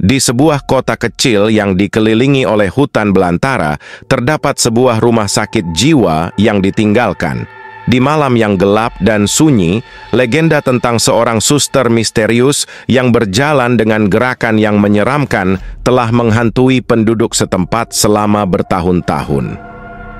Di sebuah kota kecil yang dikelilingi oleh hutan belantara, terdapat sebuah rumah sakit jiwa yang ditinggalkan. Di malam yang gelap dan sunyi, legenda tentang seorang suster misterius yang berjalan dengan gerakan yang menyeramkan telah menghantui penduduk setempat selama bertahun-tahun.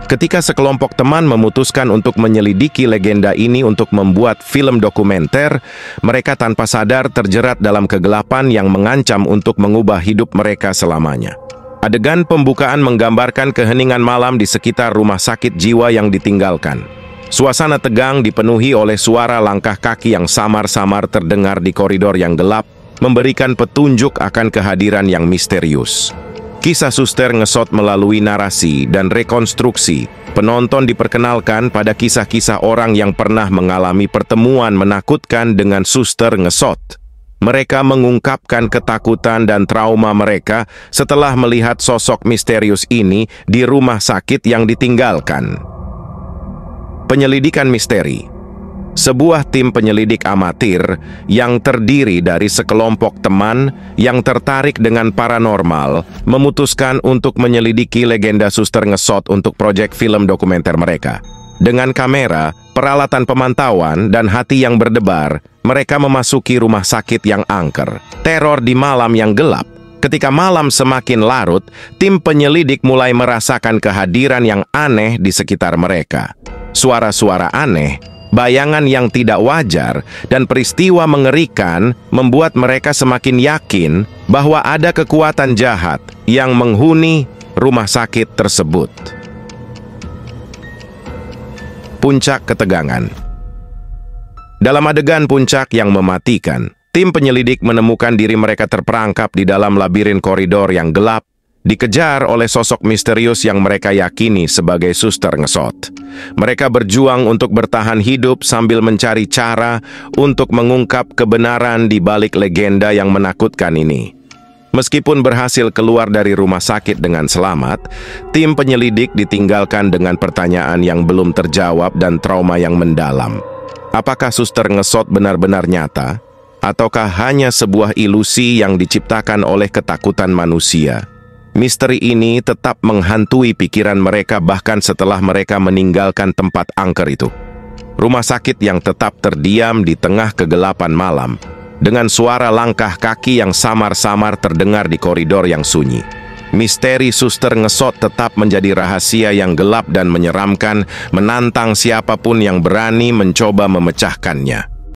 Ketika sekelompok teman memutuskan untuk menyelidiki legenda ini untuk membuat film dokumenter, mereka tanpa sadar terjerat dalam kegelapan yang mengancam untuk mengubah hidup mereka selamanya. Adegan pembukaan menggambarkan keheningan malam di sekitar rumah sakit jiwa yang ditinggalkan. Suasana tegang dipenuhi oleh suara langkah kaki yang samar-samar terdengar di koridor yang gelap, memberikan petunjuk akan kehadiran yang misterius. Kisah suster ngesot melalui narasi dan rekonstruksi. Penonton diperkenalkan pada kisah-kisah orang yang pernah mengalami pertemuan menakutkan dengan suster ngesot. Mereka mengungkapkan ketakutan dan trauma mereka setelah melihat sosok misterius ini di rumah sakit yang ditinggalkan. Penyelidikan misteri. Sebuah tim penyelidik amatir yang terdiri dari sekelompok teman yang tertarik dengan paranormal memutuskan untuk menyelidiki legenda suster ngesot untuk proyek film dokumenter mereka. Dengan kamera, peralatan pemantauan, dan hati yang berdebar, mereka memasuki rumah sakit yang angker. Teror di malam yang gelap. Ketika malam semakin larut, tim penyelidik mulai merasakan kehadiran yang aneh di sekitar mereka. Suara-suara aneh, bayangan yang tidak wajar, dan peristiwa mengerikan membuat mereka semakin yakin bahwa ada kekuatan jahat yang menghuni rumah sakit tersebut. Puncak ketegangan. Dalam adegan puncak yang mematikan, tim penyelidik menemukan diri mereka terperangkap di dalam labirin koridor yang gelap, dikejar oleh sosok misterius yang mereka yakini sebagai suster ngesot. Mereka berjuang untuk bertahan hidup sambil mencari cara untuk mengungkap kebenaran di balik legenda yang menakutkan ini. Meskipun berhasil keluar dari rumah sakit dengan selamat, tim penyelidik ditinggalkan dengan pertanyaan yang belum terjawab dan trauma yang mendalam. Apakah suster ngesot benar-benar nyata? Ataukah hanya sebuah ilusi yang diciptakan oleh ketakutan manusia? Misteri ini tetap menghantui pikiran mereka bahkan setelah mereka meninggalkan tempat angker itu. Rumah sakit yang tetap terdiam di tengah kegelapan malam, dengan suara langkah kaki yang samar-samar terdengar di koridor yang sunyi. Misteri suster ngesot tetap menjadi rahasia yang gelap dan menyeramkan, menantang siapapun yang berani mencoba memecahkannya.